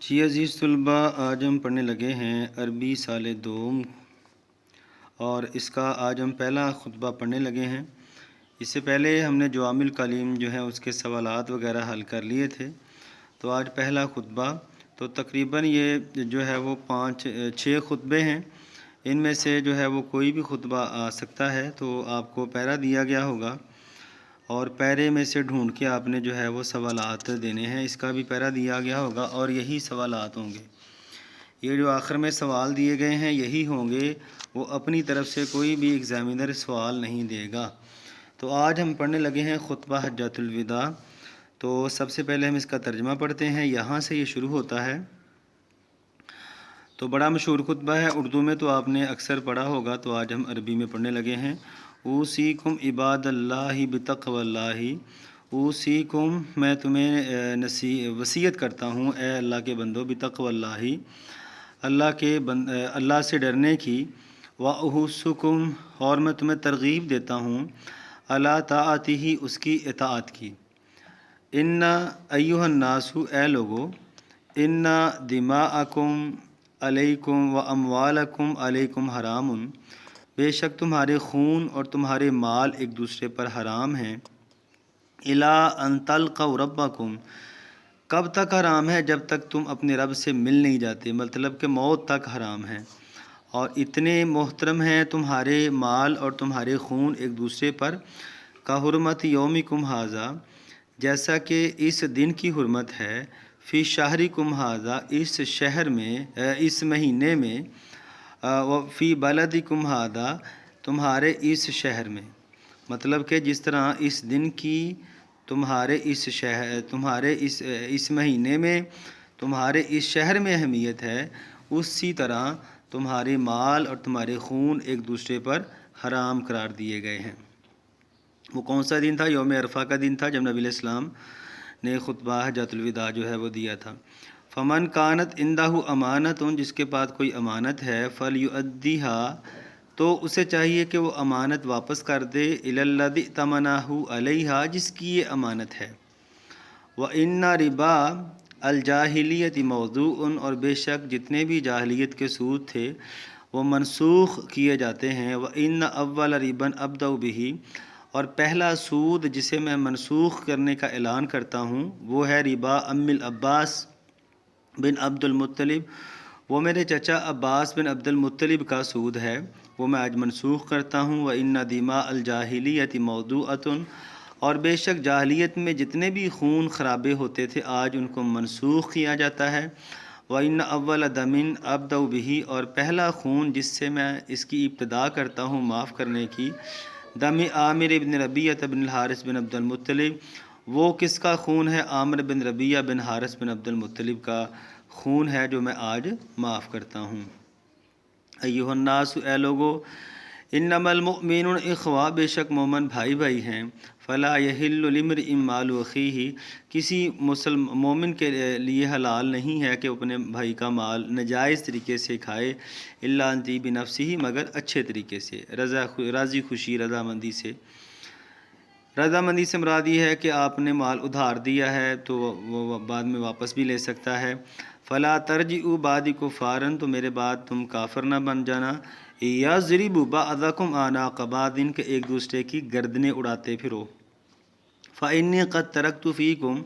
جی عزیز طلباء، آج ہم پڑھنے لگے ہیں عربی سال دوم، اور اس کا آج ہم پہلا خطبہ پڑھنے لگے ہیں۔ اس سے پہلے ہم نے جوامع الکلیم جو ہے اس کے سوالات وغیرہ حل کر لیے تھے، تو آج پہلا خطبہ، تو تقریباً یہ جو ہے وہ 6 خطبے ہیں۔ ان میں سے جو ہے وہ کوئی بھی خطبہ آ سکتا ہے، تو آپ کو پیرا دیا گیا ہوگا، اور پیرے میں سے ڈھونڈ کے آپ نے جو ہے وہ سوالات دینے ہیں۔ اس کا بھی پیرا دیا گیا ہوگا اور یہی سوالات ہوں گے۔ یہ جو آخر میں سوال دیے گئے ہیں یہی ہوں گے، وہ اپنی طرف سے کوئی بھی ایگزامینر سوال نہیں دے گا۔ تو آج ہم پڑھنے لگے ہیں خطبہ حجۃ الوداع۔ تو سب سے پہلے ہم اس کا ترجمہ پڑھتے ہیں، یہاں سے یہ شروع ہوتا ہے۔ تو بڑا مشہور خطبہ ہے، اردو میں تو آپ نے اکثر پڑھا ہوگا، تو آج ہم عربی میں پڑھنے لگے ہیں۔ اوصیکم عباد اللہ بتقوی اللہ، اوصیکم میں تمہیں وصیت کرتا ہوں اے اللہ کے بندو، بتقوی اللہ اللہ سے ڈرنے کی، واحثکم اور میں تمہیں ترغیب دیتا ہوں، الی طاعتہ اس کی اطاعت کی۔ ان ایھا الناس اے لوگو، ان دماءکم علیکم و اموالکم علیکم حرام، بے شک تمہارے خون اور تمہارے مال ایک دوسرے پر حرام ہیں۔ الی ان تلقوا ربکم، کب تک حرام ہے؟ جب تک تم اپنے رب سے مل نہیں جاتے، مطلب کہ موت تک حرام ہے۔ اور اتنے محترم ہیں تمہارے مال اور تمہارے خون ایک دوسرے پر، کا حرمت یومکم ھذا، جیسا کہ اس دن کی حرمت ہے، فی شہرکم ھذا، اس شہر میں، اس مہینے میں، فی بلدکم ھذا، تمہارے اس شہر میں۔ مطلب کہ جس طرح اس دن کی تمہارے اس مہینے میں، تمہارے اس شہر میں اہمیت ہے، اسی طرح تمہارے مال اور تمہارے خون ایک دوسرے پر حرام قرار دیے گئے ہیں۔ وہ کون سا دن تھا؟ یوم عرفہ کا دن تھا، جب نبی علیہ السلام نے خطبہ حجۃ الوداع جو ہے وہ دیا تھا۔ فمن کانت عندہ امانت، جس کے پاس کوئی امانت ہے، فلیؤدیھا، تو اسے چاہیے کہ وہ امانت واپس کر دے، الی الذی ائتمنہ علیہا، جس کی یہ امانت ہے۔ وَإِنَّ رِبَا الجاہلیت موضوع، اور بے شک جتنے بھی جاہلیت کے سود تھے وہ منسوخ کیے جاتے ہیں۔ وَإِنَّ أَوَّلَ رِبًا أَبْدَأُ بِهِ، اور پہلا سود جسے میں منسوخ کرنے کا اعلان کرتا ہوں وہ ہے ربا ام العباس بن عبد المطلب، وہ میرے چچا عباس بن عبد المطلب کا سود ہے، وہ میں آج منسوخ کرتا ہوں۔ وَإِنَّ دِمَاءَ الْجَاهِلِيَّةِ مَوْضُوعَةٌ، اور بے شک جاہلیت میں جتنے بھی خون خرابے ہوتے تھے آج ان کو منسوخ کیا جاتا ہے۔ وَإِنَّ أَوَّلَ دَمٍ أَبْدَأُ بِهِ، اور پہلا خون جس سے میں اس کی ابتدا کرتا ہوں معاف کرنے کی، دم عامر بن ربیعہ بن الحارث بن عبد المطلب، وہ کس کا خون ہے؟ عامر بن ربیعہ بن حارث بن عبد المطلب کا خون ہے جو میں آج معاف کرتا ہوں۔ ایھا الناس اے لوگو، انما المؤمنون اخوہ، بے شک مومن بھائی بھائی ہیں۔ فلا یحل لامرئ مال اخیہ، کسی مومن کے لیے حلال نہیں ہے کہ اپنے بھائی کا مال ناجائز طریقے سے کھائے، الا ان طیب نفسہ، مگر اچھے طریقے سے، راضی خوشی رضامندی سے۔ رضامندی سے مراد یہ ہے کہ آپ نے مال ادھار دیا ہے تو وہ بعد میں واپس بھی لے سکتا ہے۔ فلا ترجعوا بعدی کفارا، تو میرے بعد تم کافر نہ بن جانا، یضرب بعضکم اعناق بعض، کہ ایک دوسرے کی گردنیں اڑاتے پھرو۔ فانی قد ترکت فیکم،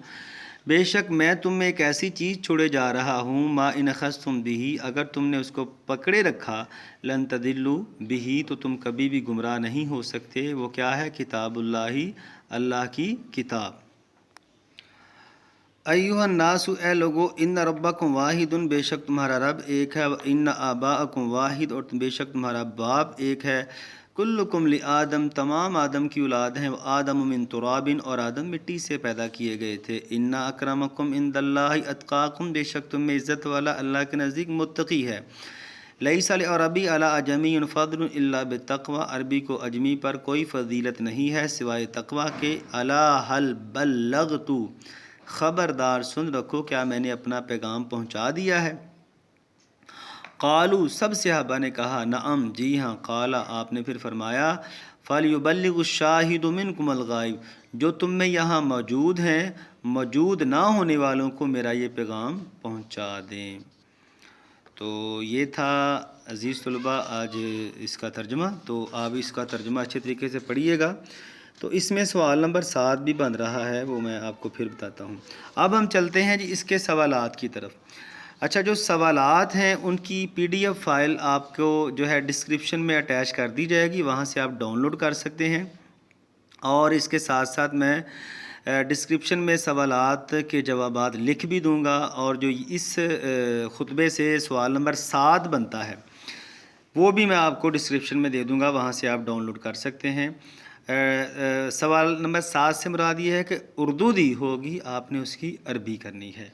بے شک میں تم میں ایک ایسی چیز چھوڑے جا رہا ہوں، ما ان اخذتم بہ، اگر تم نے اس کو پکڑے رکھا، لن تضلوا بہ، تو تم کبھی بھی گمراہ نہیں ہو سکتے۔ وہ کیا ہے؟ کتاب اللہ، اللہ کی کتاب۔ ایھا الناس اے لوگو، ان ربکم واحد، بے شک تمہارا رب ایک ہے، ان آباءکم واحد، اور بے شک تمہارا باپ ایک ہے، کلکم لآدم، تمام آدم کی اولاد ہیں، آدم من تراب، اور آدم مٹی سے پیدا کیے گئے تھے۔ ان اکرمکم عند اللہ اتقاکم، بے شک تم میں عزت والا اللہ کے نزدیک متقی ہے۔ لیس لعربی علی اعجمی فضل الا بالتقوی، عربی کو اجمی پر کوئی فضیلت نہیں ہے سوائے تقوی کے۔ الا هل بلغت، خبردار سن رکھو، کیا میں نے اپنا پیغام پہنچا دیا ہے؟ قالوا، سب صحابہ نے کہا نعم، جی ہاں۔ قال، آپ نے پھر فرمایا، فلیبلغ الشاہد منکم الغائب، جو تم میں یہاں موجود ہیں موجود نہ ہونے والوں کو میرا یہ پیغام پہنچا دیں۔ تو یہ تھا عزیز طلباء آج اس کا ترجمہ، تو آپ اس کا ترجمہ اچھے طریقے سے پڑھیے گا۔ تو اس میں سوال نمبر 7 بھی بن رہا ہے، وہ میں آپ کو پھر بتاتا ہوں۔ اب ہم چلتے ہیں جی اس کے سوالات کی طرف۔ اچھا، جو سوالات ہیں ان کی PDF فائل آپ کو جو ہے ڈسکرپشن میں اٹیچ کر دی جائے گی، وہاں سے آپ ڈاؤن لوڈ کر سکتے ہیں۔ اور اس کے ساتھ ساتھ میں ڈسکرپشن میں سوالات کے جوابات لکھ بھی دوں گا، اور جو اس خطبے سے سوال نمبر 7 بنتا ہے وہ بھی میں آپ کو ڈسکرپشن میں دے دوں گا، وہاں سے آپ ڈاؤن لوڈ کر سکتے ہیں۔ سوال نمبر 7 سے مراد یہ ہے کہ اردو دی ہوگی، آپ نے اس کی عربی کرنی ہے۔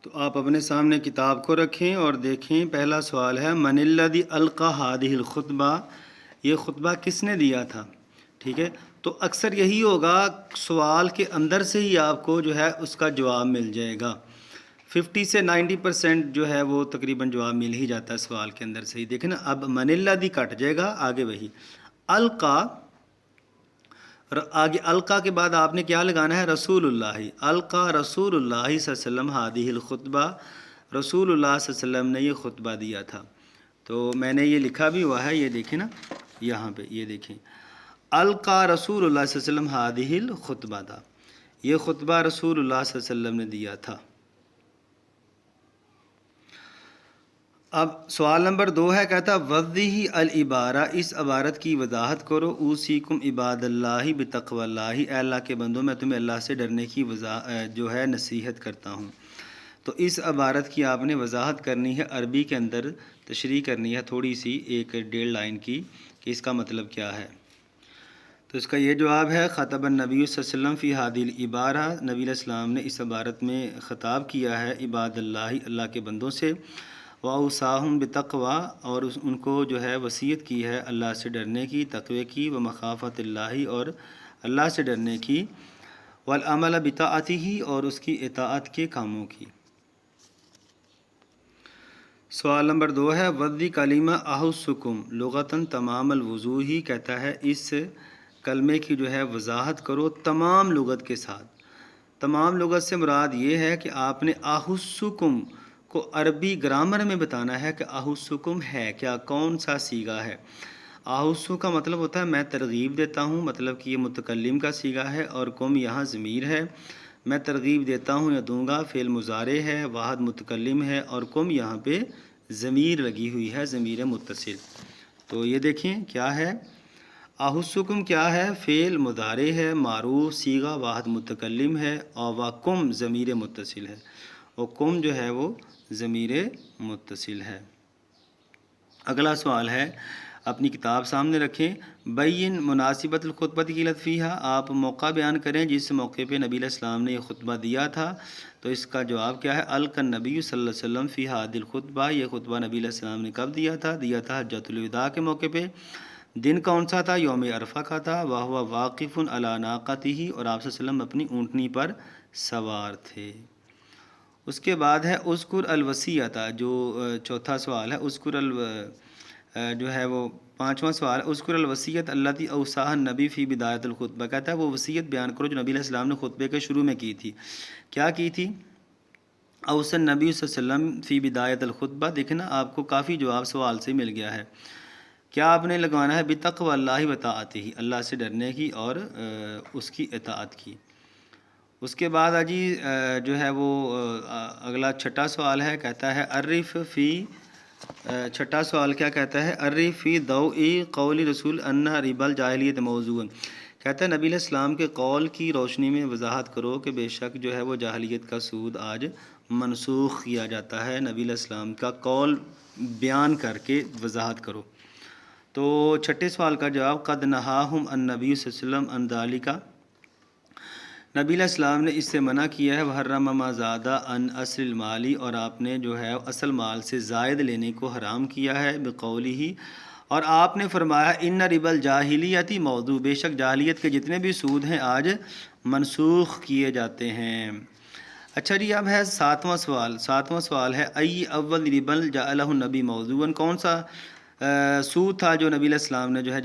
تو آپ اپنے سامنے کتاب کو رکھیں اور دیکھیں۔ پہلا سوال ہے من الذی القی ہذہ الخطبہ، یہ خطبہ کس نے دیا تھا؟ ٹھیک ہے، تو اکثر یہی ہوگا، سوال کے اندر سے ہی آپ کو جو ہے اس کا جواب مل جائے گا۔ 50 سے 90% جو ہے وہ تقریباً جواب مل ہی جاتا ہے سوال کے اندر سے ہی۔ دیکھیں نا، اب من الذی کٹ جائے گا، آگے وہی القا، آگے القا کے بعد آپ نے کیا لگانا ہے؟ رسول اللہ، القا رسول اللہ صلی اللہ علیہ وسلم ہذہ الخطبہ، رسول اللہ صلی اللہ علیہ وسلم نے یہ خطبہ دیا تھا۔ تو میں نے یہ لکھا بھی ہوا ہے، یہ دیکھیں نا یہاں پہ، یہ دیکھیں القا رسول اللہ صلی اللہ علیہ وسلم ہذہ الخطبہ تھا، یہ خطبہ رسول اللہ صلی اللہ علیہ وسلم نے دیا تھا۔ اب سوال نمبر 2 ہے، کہتا وضح العبارہ، اس عبارت کی وضاحت کرو۔ اوصیکم عباد اللہ بتقوی اللہ، اے اللہ کے بندوں میں تمہیں اللہ سے ڈرنے کی جو ہے نصیحت کرتا ہوں۔ تو اس عبارت کی آپ نے وضاحت کرنی ہے، عربی کے اندر تشریح کرنی ہے تھوڑی سی، 1-1.5 لائن کی، کہ اس کا مطلب کیا ہے۔ تو اس کا یہ جواب ہے، خطب النبی صلی اللہ علیہ وسلم فی ہذہ العبارہ، نبی علیہ السلام نے اس عبارت میں خطاب کیا ہے عباد اللہ، اللہ کے بندوں سے، وَأَوْصَاهُمْ بِالتَّقْوَىٰ، اور ان کو جو ہے وصیت کی ہے اللہ سے ڈرنے کی، تقوی کی، ومخافت اللہ، اور اللہ سے ڈرنے کی، والعمل بطاعتہ، اور اس کی اطاعت کے کاموں کی۔ سوال نمبر 2 ہے وضع کلمہ احسکم لغتاً تمام الوضوح، کہتا ہے اس کلمے کی جو ہے وضاحت کرو تمام لغت کے ساتھ۔ تمام لغت سے مراد یہ ہے کہ آپ نے احسکم کو عربی گرامر میں بتانا ہے کہ احسکم ہے کیا، کون سا صیغہ ہے۔ احسو کا مطلب ہوتا ہے میں ترغیب دیتا ہوں، مطلب کہ یہ متکلم کا صیغہ ہے، اور کم یہاں ضمیر ہے۔ میں ترغیب دیتا ہوں یا دوں گا فعل مضارع ہے، واحد متکلم ہے، اور کم یہاں پہ ضمیر لگی ہوئی ہے، ضمیر متصل۔ تو یہ دیکھیں کیا ہے، احسکم کیا ہے، فعل مضارع ہے، معروف صیغہ واحد متکلم ہے، اور وکم ضمیر متصل ہے، اور کم جو ہے وہ ضمیر متصل ہے۔ اگلا سوال ہے، اپنی کتاب سامنے رکھیں، بین مناسبت الخطبۃ کی لطفیہ، آپ موقع بیان کریں جس موقع پہ نبی علیہ السلام نے یہ خطبہ دیا تھا۔ تو اس کا جواب کیا ہے، القى النبی صلی اللہ علیہ وسلم فی ہذہ الخطبہ، یہ خطبہ نبی علیہ السلام نے کب دیا تھا؟ دیا تھا حجۃ الوداع کے موقع پہ۔ دن کون سا تھا؟ یوم عرفہ کا تھا۔ وَهُوَ واقف علی ناقتہ، اور آپ صلی اللہ علیہ وسلم اپنی اونٹنی پر سوار تھے۔ اس کے بعد ہے اذکر الوصیۃ، جو چوتھا سوال ہے، اذکر جو ہے وہ 5واں سوال، اذکر الوصیۃ التی اوصاها النبی فی بدایۃ الخطبہ، کہتا ہے وہ وصیت بیان کرو جو نبی علیہ السلام نے خطبے کے شروع میں کی تھی۔ کیا کی تھی؟ اوصى النبی صلی اللہ علیہ وسلم فی بدایۃ الخطبہ، دیکھنا آپ کو کافی جواب سوال سے مل گیا ہے۔ کیا آپ نے لگوانا ہے؟ بتقوی اللہ وطاعتہ، اللہ سے ڈرنے کی اور اس کی اطاعت کی۔ اس کے بعد جی جو ہے وہ اگلا چھٹا سوال ہے، کہتا ہے عرف فی، چھٹا سوال کیا کہتا ہے، عرف فی ضوء قول رسول ان ربا الجاہلیت موضوع، کہتا ہے نبی علیہ السلام کے قول کی روشنی میں وضاحت کرو کہ بے شک جو ہے وہ جاہلیت کا سود آج منسوخ کیا جاتا ہے، نبی علیہ السلام کا قول بیان کر کے وضاحت کرو۔ تو چھٹے سوال کا جواب قد نہاہم النبی صلی اللہ علیہ وسلم عن ذالک، نبی علیہ السلام نے اس سے منع کیا ہے، وحرم ما زادہ عن اصل المالی، اور آپ نے جو ہے اصل مال سے زائد لینے کو حرام کیا ہے، بقولہ، اور آپ نے فرمایا ان ربا الجاہلیت موضوع، بے شک جاہلیت کے جتنے بھی سود ہیں آج منسوخ کیے جاتے ہیں۔ اچھا جی، اب ہے 7واں سوال ہے ای اول ربا جعلہ النبی موضوعا، کون سا سود تھا جو نبی علیہ السلام نے جو ہے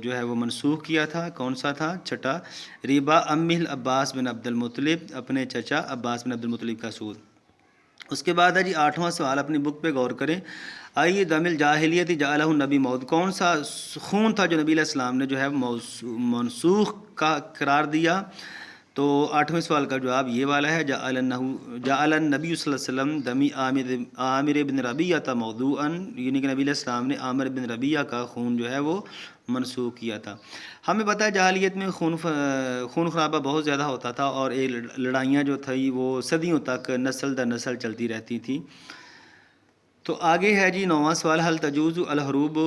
جو ہے وہ منسوخ کیا تھا، کون سا تھا؟ چھٹا، ربا امل عباس بن عبد المطلب، اپنے چچا عباس بن عبد المطلب کا سود۔ اس کے بعد ہے جی 8واں سوال، اپنی بک پہ غور کریں۔ آئیے دم الجاہلیت جعلہ النبی موت، کون سا خون تھا جو نبی علیہ السلام نے جو ہے منسوخ کا قرار دیا؟ تو 8ویں سوال کا جواب یہ والا ہے، جعل النبی صلی اللہ علیہ وسلم دمی عامر بن ربیعہ موضوعا، یعنی کہ نبی علیہ السلام نے عامر بن ربیعہ کا خون جو ہے وہ منسوخ کیا تھا۔ ہمیں پتہ ہے جاہلیت میں خون خرابہ بہت زیادہ ہوتا تھا، اور یہ لڑائیاں جو تھیں وہ صدیوں تک نسل در نسل چلتی رہتی تھیں۔ تو آگے ہے جی 9واں سوال، حل تجوز الحروب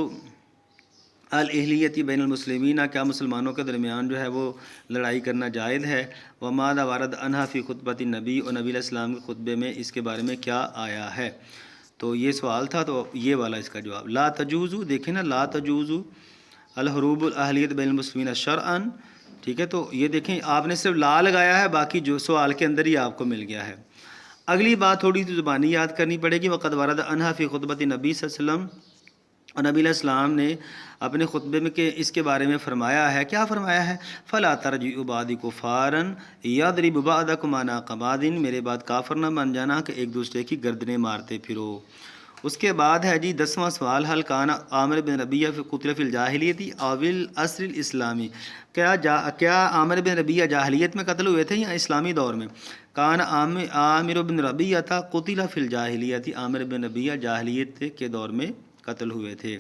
الاہلیتی بین المسلمین، کیا مسلمانوں کے درمیان جو ہے وہ لڑائی کرنا جائز ہے؟ وماذا ورد عنہا فی خطبۃ النبی، اور نبی علیہ السلام کے خطبے میں اس کے بارے میں کیا آیا ہے؟ تو یہ سوال تھا، تو یہ والا اس کا جواب لا تجوز، دیکھیں نا، لا تجوز الحروب الاہلیت بین المسلمین شرعا، ٹھیک ہے؟ تو یہ دیکھیں آپ نے صرف لا لگایا ہے، باقی جو سوال کے اندر ہی آپ کو مل گیا ہے۔ اگلی بات تھوڑی سی زبانی یاد کرنی پڑے گی، وقد ورد عنہا فی خطبۃ نبی صلی اللہ علیہ وسلم، اور نبی علیہ السلام نے اپنے خطبے میں کہ اس کے بارے میں فرمایا ہے، کیا فرمایا ہے؟ فلا ترجعوا بعدی کفارا یضرب بعضکم اعناق بعض، میرے بعد کافر نہ بن جانا کہ ایک دوسرے کی گردنیں مارتے پھرو۔ اس کے بعد ہے جی 10واں سوال، حل کان عامر بن ربیعہ فی قتل فی الجاہلیت او العصر الاسلامی، کیا عامر بن ربیعہ جاہلیت میں قتل ہوئے تھے یا اسلامی دور میں؟ کان عامر بن ربیعہ تھا قتل فی الجاہلیت، عامر بن ربیعہ جاہلیت کے دور میں قتل ہوئے تھے۔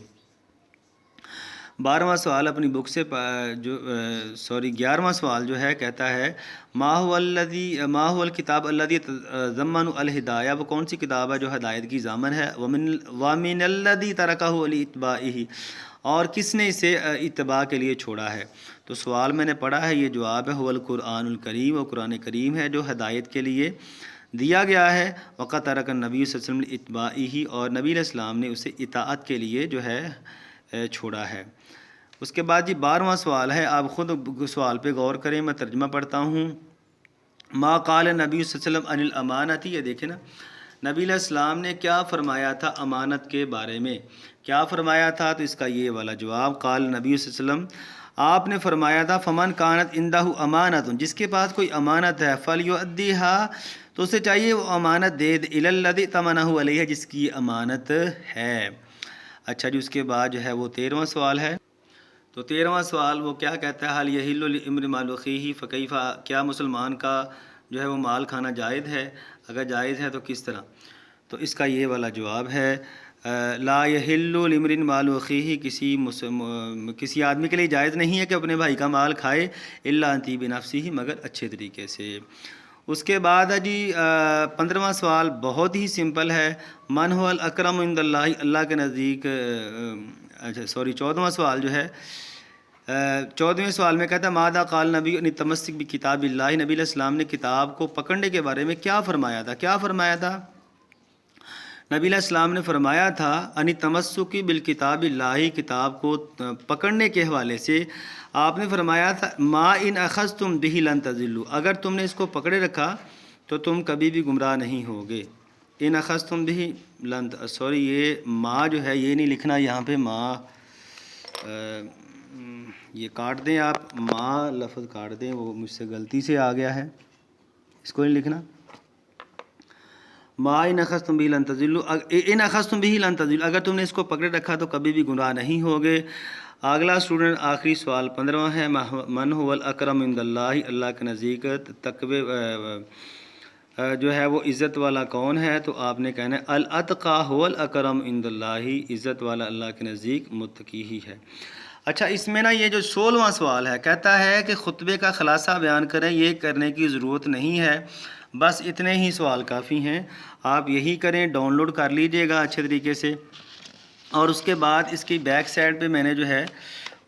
12واں سوال اپنی بک سے 11واں سوال جو ہے کہتا ہے، ما هو الکتاب الذی یتضمن الہدایہ، وہ کون سی کتاب ہے جو ہدایت کی ضامن ہے؟ ومن الذی ترکہ لاتباعہ، اور کس نے اسے اتباع کے لیے چھوڑا ہے؟ تو سوال میں نے پڑھا ہے، یہ جواب ہے هو القرآن الکریم، وہ قرآن کریم ہے جو ہدایت کے لیے دیا گیا ہے۔ وقت ترک النبی صلی اللہ علیہ وسلم اتباعہ، اور نبی علیہ السلام نے اسے اطاعت کے لیے جو ہے چھوڑا ہے۔ اس کے بعد جی 12واں سوال ہے، آپ خود سوال پہ غور کریں، میں ترجمہ پڑھتا ہوں۔ ما قال نبی صلی اللہ علیہ وسلم عن الامانۃ، یہ دیکھیں نا، نبی علیہ السلام نے کیا فرمایا تھا امانت کے بارے میں؟ کیا فرمایا تھا؟ تو اس کا یہ والا جواب، قال نبی صلی اللہ علیہ وسلم، آپ نے فرمایا تھا، فمن کانت عندہ امانت، جس کے پاس کوئی امانت ہے، فلیؤدیھا، تو اسے چاہیے وہ امانت دے الی الذی ائتمنہ علیہ، جس کی امانت ہے۔ اچھا جی، اس کے بعد جو ہے وہ 13واں سوال ہے۔ تو 13واں سوال وہ کیا کہتا ہے، حل یحل لامرئ مال اخیہ فکیف، کیا مسلمان کا جو ہے وہ مال کھانا جائز ہے؟ اگر جائز ہے تو کس طرح؟ تو اس کا یہ والا جواب ہے، لا یحل لامرئ مال اخیہ، کسی آدمی کے لیے جائز نہیں ہے کہ اپنے بھائی کا مال کھائے، الا ان طیب نفسہ، مگر اچھے طریقے سے۔ اس کے بعد ہے جی 15واں سوال بہت ہی سمپل ہے، من هو الاکرم عند اللہ، اللہ کے نزدیک 14واں سوال جو ہے، 14ویں سوال میں کہتا ہے، ماذا قال نبی ان تمسک بکتاب اللہ، نبی علیہ السلام نے کتاب کو پکڑنے کے بارے میں کیا فرمایا تھا؟ کیا فرمایا تھا؟ نبی علیہ السلام نے فرمایا تھا، ان تمسک بالکتاب اللہ، کتاب کو پکڑنے کے حوالے سے آپ نے فرمایا تھا، ما ان اخذتم بہ لن تضلوا، اگر تم نے اس کو پکڑے رکھا تو تم کبھی بھی گمراہ نہیں ہوگے۔ ان اخذتم بہ لن، سوری یہ ما جو ہے یہ نہیں لکھنا یہاں پہ، ما یہ کاٹ دیں، آپ ما لفظ کاٹ دیں، وہ مجھ سے غلطی سے آ گیا ہے، اس کو نہیں لکھنا۔ ما ان اخذتم بہ لن تضلوا، ان اخذتم بہ لن تضلوا، اگر تم نے اس کو پکڑے رکھا تو کبھی بھی گناہ نہیں ہوگے۔ اگلا اسٹوڈنٹ آخری سوال 15واں ہے، من هو الاکرم عند اللہ، اللہ کے نزدیک تقوی جو ہے وہ عزت والا کون ہے؟ تو آپ نے کہنا ہے الاتقی هو الاکرم عند اللہ، عزت والا اللہ کے نزدیک متقی ہی ہے۔ اچھا، اس میں نا یہ جو 16واں سوال ہے کہتا ہے کہ خطبے کا خلاصہ بیان کریں، یہ کرنے کی ضرورت نہیں ہے، بس اتنے ہی سوال کافی ہیں، آپ یہی کریں، ڈاؤن لوڈ کر لیجئے گا اچھے طریقے سے، اور اس کے بعد اس کی بیک سائڈ پہ میں نے جو ہے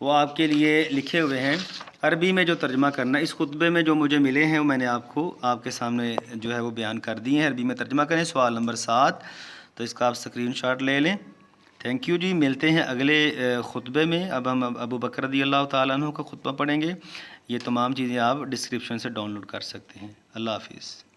وہ آپ کے لیے لکھے ہوئے ہیں عربی میں جو ترجمہ کرنا، اس خطبے میں جو مجھے ملے ہیں وہ میں نے آپ کو آپ کے سامنے جو ہے وہ بیان کر دیے ہیں، عربی میں ترجمہ کریں۔ سوال نمبر 7، تو اس کا آپ اسکرین شاٹ لے لیں۔ تھینک یو جی، ملتے ہیں اگلے خطبے میں۔ اب ہم ابو بکر رضی اللہ تعالیٰ عنہ کا خطبہ پڑھیں گے، یہ تمام چیزیں آپ ڈسکرپشن سے ڈاؤن لوڈ کر سکتے ہیں۔ اللہ حافظ۔